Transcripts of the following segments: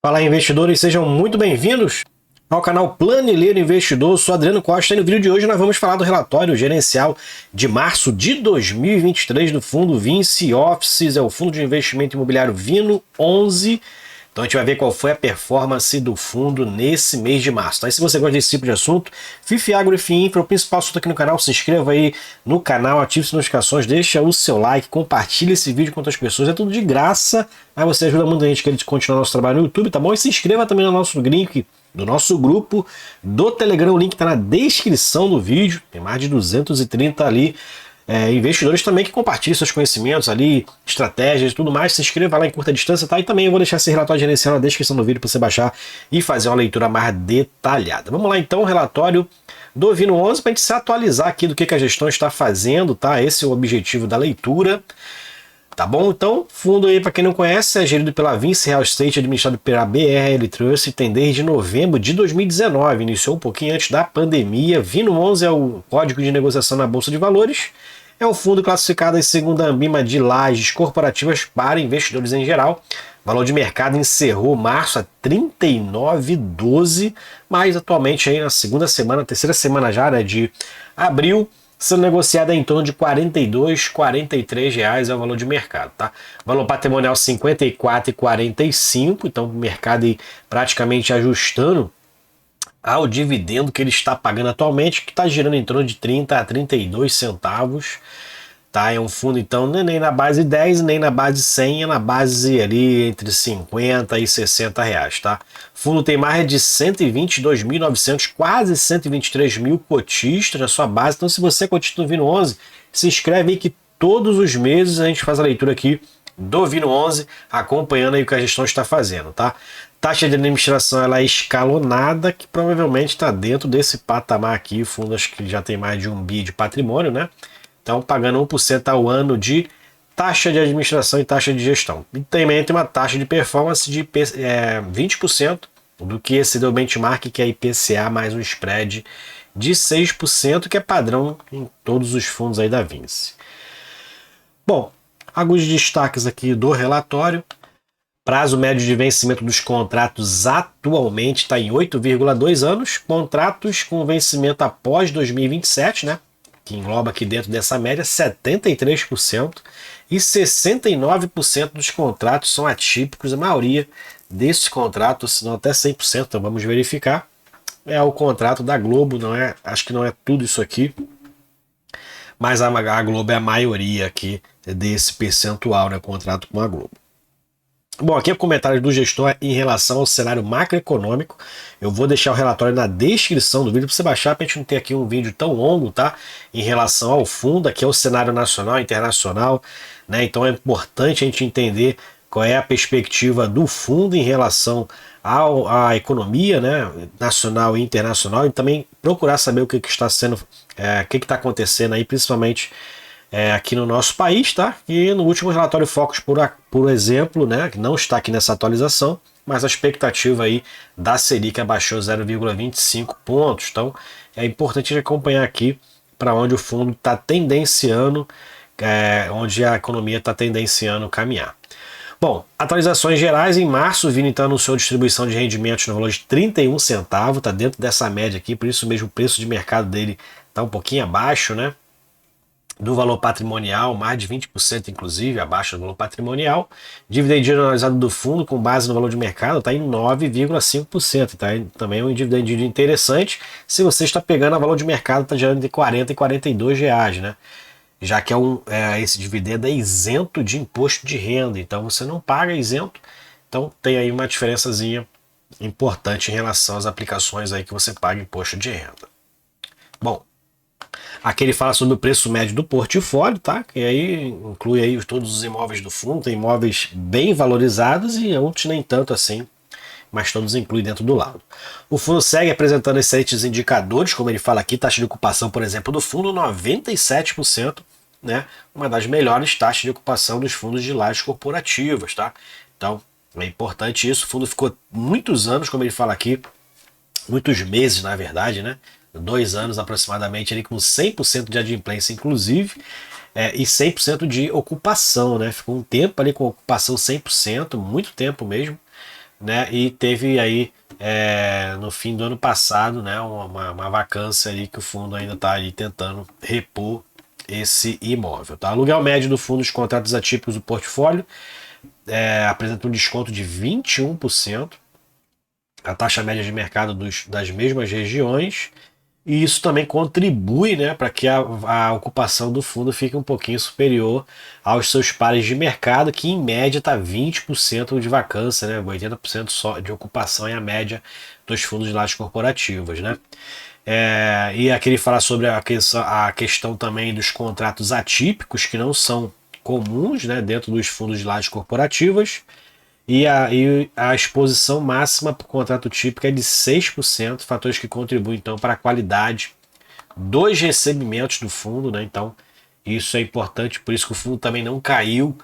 Fala, investidores, sejam muito bem-vindos ao canal Planilheiro Investidor. Eu sou Adriano Costa e no vídeo de hoje nós vamos falar do relatório gerencial de março de 2023 do fundo Vinci Offices, é o fundo de investimento imobiliário Vino 11. Então a gente vai ver qual foi a performance do fundo nesse mês de março. Então, se você gosta desse tipo de assunto, FIF Agro e FIINFRA, o principal assunto aqui no canal, se inscreva aí no canal, ative as notificações, deixa o seu like, compartilhe esse vídeo com outras pessoas, é tudo de graça, mas você ajuda muita gente que continuar nosso trabalho no YouTube, tá bom? E se inscreva também no nosso link do nosso grupo do Telegram, o link está na descrição do vídeo, tem mais de 230 ali. Investidores também que compartilhem seus conhecimentos ali, estratégias e tudo mais, se inscreva lá em curta distância, tá? E também eu vou deixar esse relatório gerencial na descrição do vídeo para você baixar e fazer uma leitura mais detalhada. Vamos lá então, o relatório do Vino 11 para a gente se atualizar aqui do que a gestão está fazendo, tá? Esse é o objetivo da leitura. Tá bom? Então, fundo aí, para quem não conhece, é gerido pela Vinci Real Estate, administrado pela BRL Trust e tem desde novembro de 2019, iniciou um pouquinho antes da pandemia. Vino 11 é o código de negociação na Bolsa de Valores, é um fundo classificado em segunda Ambima de lajes corporativas para investidores em geral. O valor de mercado encerrou março a 39,12, mas atualmente aí na segunda semana, terceira semana já, né, de abril, sendo negociada em torno de R$ 42, R$ 43 é o valor de mercado, tá? Valor patrimonial R$ 54,45, então o mercado aí praticamente ajustando ao dividendo que ele está pagando atualmente, que está girando em torno de 30 a 32 centavos, tá? É um fundo então nem na base 10, nem na base 100, é na base ali entre 50 e 60 reais, tá? O fundo tem mais de 122.900, quase 123 mil cotistas na sua base, então se você é cotista no Vino 11, se inscreve aí que todos os meses a gente faz a leitura aqui do Vino 11, acompanhando aí o que a gestão está fazendo, tá? Taxa de administração ela é escalonada, que provavelmente está dentro desse patamar aqui, fundos que já tem mais de 1 bi de patrimônio, né? Então pagando 1% ao ano de taxa de administração e taxa de gestão. E também tem uma taxa de performance de 20% do que excedeu o benchmark, que é IPCA mais um spread de 6%, que é padrão em todos os fundos aí da Vinci. Bom, alguns destaques aqui do relatório. Prazo médio de vencimento dos contratos atualmente está em 8,2 anos. Contratos com vencimento após 2027, né? Que engloba aqui dentro dessa média 73%. E 69% dos contratos são atípicos. A maioria desses contratos, se não até 100%, então vamos verificar. É o contrato da Globo, não é? Acho que não é tudo isso aqui. Mas a Globo é a maioria aqui desse percentual, né? Contrato com a Globo. Bom, aqui é o comentário do gestor em relação ao cenário macroeconômico. Eu vou deixar o relatório na descrição do vídeo para você baixar, para a gente não ter aqui um vídeo tão longo, tá? Em relação ao fundo, aqui é o cenário nacional e internacional, né? Então é importante a gente entender qual é a perspectiva do fundo em relação à economia, né? Nacional e internacional, e também procurar saber o que está sendo, o que está acontecendo aí, principalmente aqui no nosso país, tá? E no último relatório Focus, por exemplo, né, que não está aqui nessa atualização, mas a expectativa aí da Selic abaixou 0,25 pontos. Então é importante acompanhar aqui para onde o fundo está tendenciando, onde a economia está tendenciando caminhar. Bom, atualizações gerais, em março o Vino então anunciou distribuição de rendimentos no valor de 31 centavos, está dentro dessa média aqui, por isso mesmo o preço de mercado dele está um pouquinho abaixo, né? Do valor patrimonial, mais de 20% inclusive, abaixo do valor patrimonial. Dividend analisado do fundo, com base no valor de mercado, está em 9,5%. Tá? Também é um dividend interessante. Se você está pegando a valor de mercado, está gerando de 40 e 42 reais, né? Já que esse dividendo é isento de imposto de renda, então você não paga isento. Então tem aí uma diferençazinha importante em relação às aplicações aí que você paga imposto de renda. Bom, aqui ele fala sobre o preço médio do portfólio, tá? Que aí inclui aí todos os imóveis do fundo, tem imóveis bem valorizados e outros nem tanto assim, mas todos incluem dentro do lado. O fundo segue apresentando excelentes indicadores, como ele fala aqui, taxa de ocupação, por exemplo, do fundo 97%, né? Uma das melhores taxas de ocupação dos fundos de lajes corporativas, tá? Então é importante isso. O fundo ficou muitos anos, como ele fala aqui, muitos meses na verdade, né? 2 anos aproximadamente, ali com 100% de adimplência, inclusive, e 100% de ocupação, né? Ficou um tempo ali com ocupação 100%, muito tempo mesmo, né? E teve aí no fim do ano passado, né, uma vacância ali que o fundo ainda está aí tentando repor esse imóvel. Tá? Aluguel médio do fundo dos contratos atípicos do portfólio apresenta um desconto de 21%, a taxa média de mercado das mesmas regiões, e isso também contribui, né, para que a ocupação do fundo fique um pouquinho superior aos seus pares de mercado, que em média está 20% de vacância, né, 80% só de ocupação é a média dos fundos de lajes corporativas. Né? E aqui ele fala sobre a questão também dos contratos atípicos, que não são comuns, né, dentro dos fundos de lajes corporativas. E a exposição máxima para o contrato típico é de 6%, fatores que contribuem então para a qualidade dos recebimentos do fundo, né? Então, isso é importante, por isso que o fundo também não caiu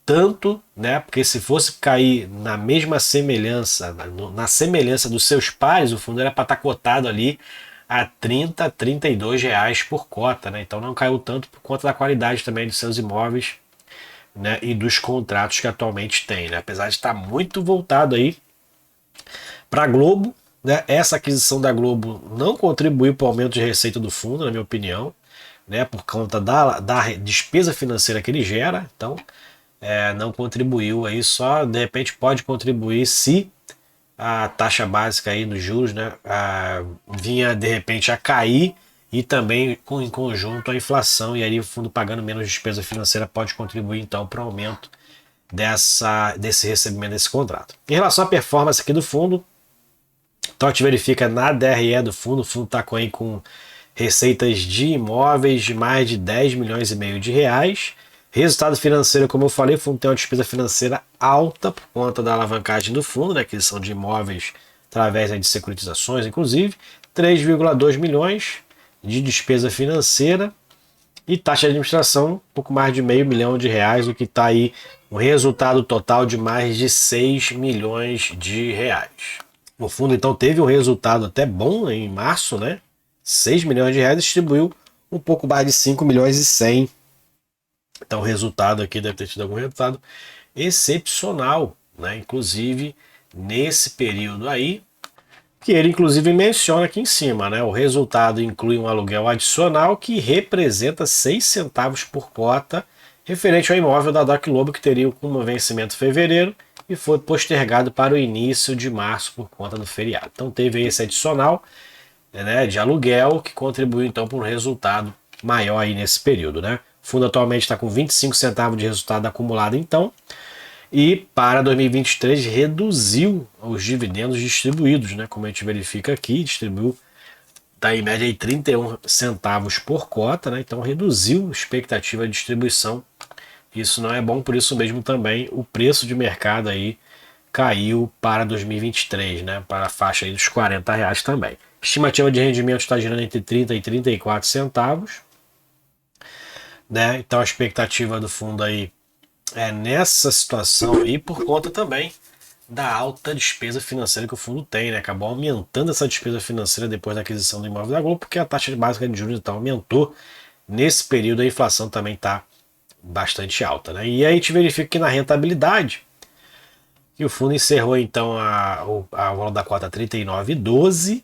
tanto, né? Porque se fosse cair na mesma semelhança, na semelhança dos seus pares, o fundo era para estar cotado ali a 30, 32 reais por cota, né? Então não caiu tanto por conta da qualidade também dos seus imóveis, né, e dos contratos que atualmente tem, né? Apesar de estar muito voltado aí para a Globo, né? Essa aquisição da Globo não contribuiu para o aumento de receita do fundo, na minha opinião, né? Por conta da despesa financeira que ele gera, então não contribuiu aí, só de repente pode contribuir se a taxa básica aí dos juros, né, vinha de repente a cair, e também em conjunto a inflação, e aí o fundo pagando menos despesa financeira pode contribuir então para o aumento desse recebimento desse contrato. Em relação à performance aqui do fundo, então a gente verifica na DRE do fundo, o fundo está com receitas de imóveis de mais de 10 milhões e meio de reais. Resultado financeiro, como eu falei, o fundo tem uma despesa financeira alta por conta da alavancagem do fundo, né, aquisição de imóveis através de securitizações, inclusive, 3,2 milhões de despesa financeira, e taxa de administração, um pouco mais de meio milhão de reais, o que está aí um resultado total de mais de 6 milhões de reais. O fundo então teve um resultado até bom em março, né? 6 milhões de reais, distribuiu um pouco mais de 5 milhões e 100. Então o resultado aqui deve ter tido algum resultado excepcional, né? Inclusive nesse período aí, que ele inclusive menciona aqui em cima, né? O resultado inclui um aluguel adicional que representa 6 centavos por cota, referente ao imóvel da Doc Lobo, que teria um vencimento em fevereiro e foi postergado para o início de março por conta do feriado. Então teve esse adicional, né, de aluguel, que contribuiu então para um resultado maior aí nesse período, né? O fundo atualmente está com 25 centavos de resultado acumulado então, e para 2023 reduziu os dividendos distribuídos, né? Como a gente verifica aqui, distribuiu, está em média aí 31 centavos por cota, né? Então reduziu a expectativa de distribuição. Isso não é bom, por isso mesmo também o preço de mercado aí caiu para 2023, né? Para a faixa aí dos R$ 40 também. Estimativa de rendimento está girando entre 30 e 34 centavos, né? Então a expectativa do fundo aí nessa situação, e por conta também da alta despesa financeira que o fundo tem, né? Acabou aumentando essa despesa financeira depois da aquisição do imóvel da Globo, porque a taxa básica de juros então aumentou. Nesse período a inflação também está bastante alta, né? E aí a gente verifica que na rentabilidade, que o fundo encerrou então o valor da cota 39,12,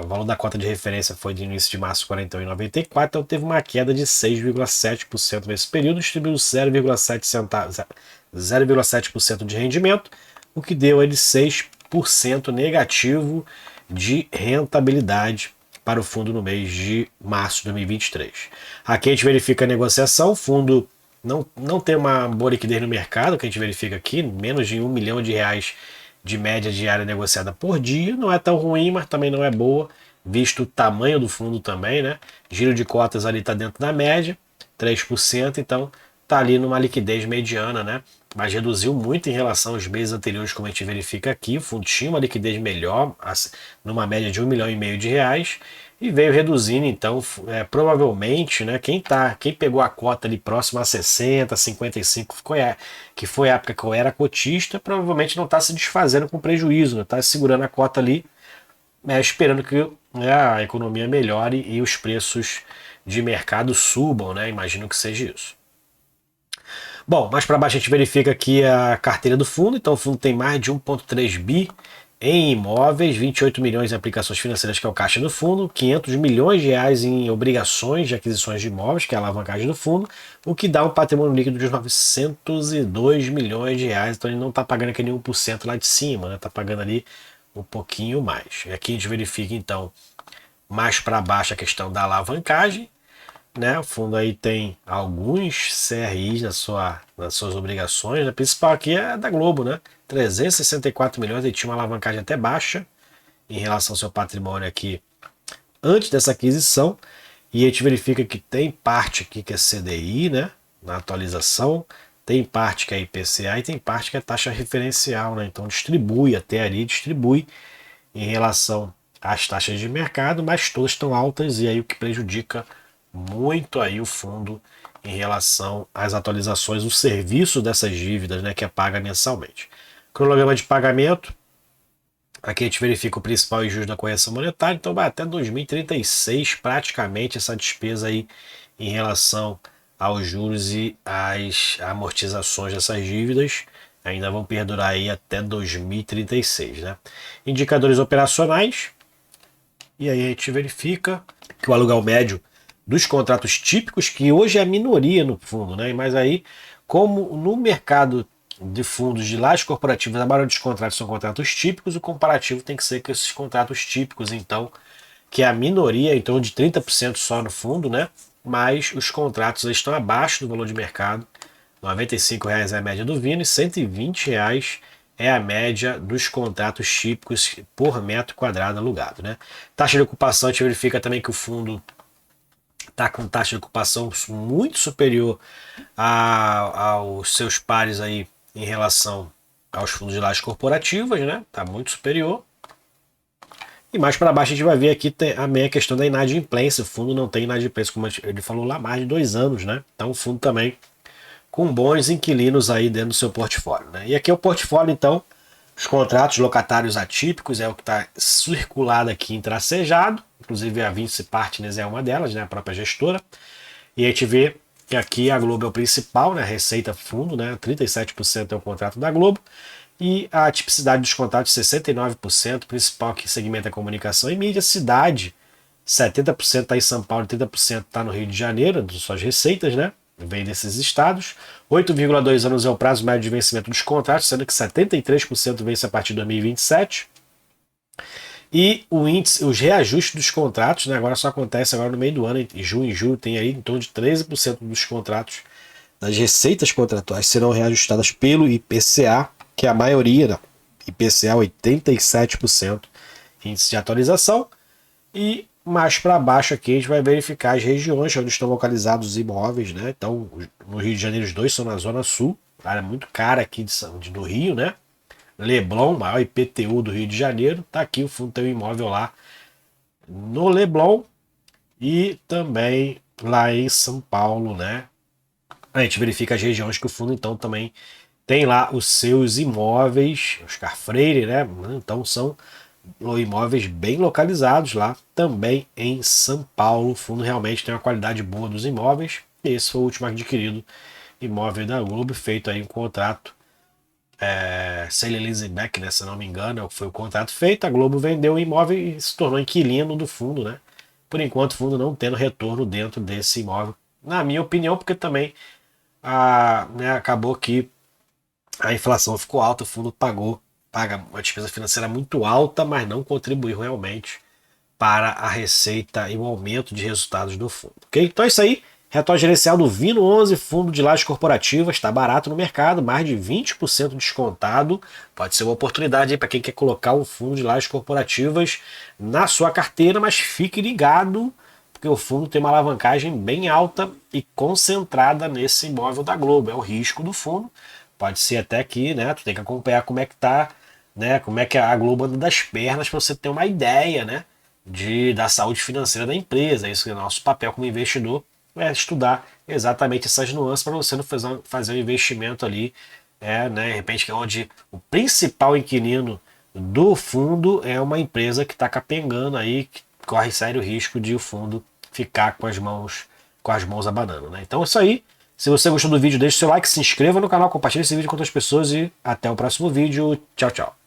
o valor da cota de referência foi de início de março 41,94, então teve uma queda de 6,7% nesse período, distribuiu 0,7% de rendimento, o que deu de 6% negativo de rentabilidade para o fundo no mês de março de 2023. Aqui a gente verifica a negociação, o fundo não tem uma boa liquidez no mercado, que a gente verifica aqui, menos de 1 milhão de reais de média diária negociada por dia, não é tão ruim, mas também não é boa, visto o tamanho do fundo também, né? Giro de cotas ali está dentro da média, 3%, então está ali numa liquidez mediana, né? Mas reduziu muito em relação aos meses anteriores, como a gente verifica aqui. O fundo tinha uma liquidez melhor, numa média de 1,5 milhão de reais, e veio reduzindo, então, provavelmente, né, quem pegou a cota ali próximo a 60, 55, que foi a época que eu era cotista, provavelmente não está se desfazendo com prejuízo, está, né, segurando a cota ali, esperando que, né, a economia melhore e os preços de mercado subam, né? Imagino que seja isso. Bom, mais para baixo a gente verifica aqui a carteira do fundo. Então o fundo tem mais de 1,3 bi em imóveis, 28 milhões em aplicações financeiras, que é o caixa do fundo, 500 milhões de reais em obrigações de aquisições de imóveis, que é a alavancagem do fundo, o que dá um patrimônio líquido de 902 milhões de reais. Então ele não está pagando aquele 1% lá de cima, né? Está pagando ali um pouquinho mais. E aqui a gente verifica então mais para baixo a questão da alavancagem, né? O fundo aí tem alguns CRIs nas suas obrigações. A principal aqui é a da Globo, né? 364 milhões, ele tinha uma alavancagem até baixa em relação ao seu patrimônio aqui antes dessa aquisição. E a gente verifica que tem parte aqui que é CDI, né? Na atualização, tem parte que é IPCA e tem parte que é taxa referencial, né? Então distribui, até ali distribui em relação às taxas de mercado, mas todas estão altas, e aí o que prejudica muito aí o fundo em relação às atualizações, o serviço dessas dívidas, né, que é paga mensalmente. Cronograma de pagamento, aqui a gente verifica o principal e juros da correção monetária, então vai até 2036 praticamente essa despesa aí em relação aos juros e às amortizações dessas dívidas ainda vão perdurar aí até 2036, né? Indicadores operacionais, e aí a gente verifica que o aluguel médio dos contratos típicos, que hoje é a minoria no fundo, né? Mas aí, como no mercado de fundos de lajes corporativas, a maioria dos contratos são contratos típicos, o comparativo tem que ser com esses contratos típicos, então, que é a minoria, em torno de 30% só no fundo, né? Mas os contratos estão abaixo do valor de mercado. R$ 95,00 é a média do Vino e R$ 120,00 é a média dos contratos típicos por metro quadrado alugado, né? Taxa de ocupação, a gente verifica também que o fundo está com taxa de ocupação muito superior aos seus pares aí em relação aos fundos de lajes corporativas, né? Está muito superior. E mais para baixo a gente vai ver aqui também a questão da inadimplência. O fundo não tem inadimplência, como ele falou lá, mais de 2 anos, né? Então o fundo também com bons inquilinos aí dentro do seu portfólio, né? E aqui é o portfólio, então, os contratos locatários atípicos é o que está circulado aqui em tracejado, inclusive a Vinci Partners é uma delas, né? A própria gestora. E a gente vê que aqui a Globo é o principal, né? Receita fundo, né? 37% é o contrato da Globo. E a tipicidade dos contratos, 69%, principal aqui segmento é comunicação e mídia. Cidade, 70% está em São Paulo, 30% está no Rio de Janeiro, das suas receitas, né? Vem desses estados. 8,2 anos é o prazo médio de vencimento dos contratos, sendo que 73% vence a partir de 2027. E o índice, os reajustes dos contratos, né, agora só acontece agora no meio do ano, em junho e julho, tem aí em torno de 13% dos contratos, das receitas contratuais serão reajustadas pelo IPCA, que é a maioria, né? IPCA 87%, índice de atualização. E mais para baixo aqui a gente vai verificar as regiões onde estão localizados os imóveis, né? Então, no Rio de Janeiro, os dois são na Zona Sul, área muito cara aqui do Rio, né? Leblon, maior IPTU do Rio de Janeiro, tá aqui o fundo tem um imóvel lá no Leblon e também lá em São Paulo, né? A gente verifica as regiões que o fundo então também tem lá os seus imóveis, Oscar Freire, né? Então são imóveis bem localizados lá, também em São Paulo. O fundo realmente tem uma qualidade boa dos imóveis. Esse foi o último adquirido imóvel da Globo, feito aí um contrato sale and leaseback, né, se não me engano, foi o contrato feito. A Globo vendeu o imóvel e se tornou inquilino do fundo, né? Por enquanto, o fundo não tendo retorno dentro desse imóvel, na minha opinião, porque também acabou que a inflação ficou alta, o fundo paga uma despesa financeira muito alta, mas não contribuiu realmente para a receita e o aumento de resultados do fundo. Ok? Então é isso aí. Relatório gerencial do Vino 11, fundo de lajes corporativas, está barato no mercado, mais de 20% descontado. Pode ser uma oportunidade para quem quer colocar um fundo de lajes corporativas na sua carteira, mas fique ligado, porque o fundo tem uma alavancagem bem alta e concentrada nesse imóvel da Globo. É o risco do fundo. Pode ser até que, né, tu tem que acompanhar como é que tá, né, como é que a Globo anda das pernas para você ter uma ideia, né, da saúde financeira da empresa. Isso é nosso papel como investidor, é estudar exatamente essas nuances para você não fazer um investimento ali, né, de repente que é onde o principal inquilino do fundo é uma empresa que está capengando aí, que corre sério risco de o fundo ficar com as mãos abanando, né? Então isso aí. Se você gostou do vídeo, deixe seu like, se inscreva no canal, compartilhe esse vídeo com outras pessoas e até o próximo vídeo. Tchau, tchau.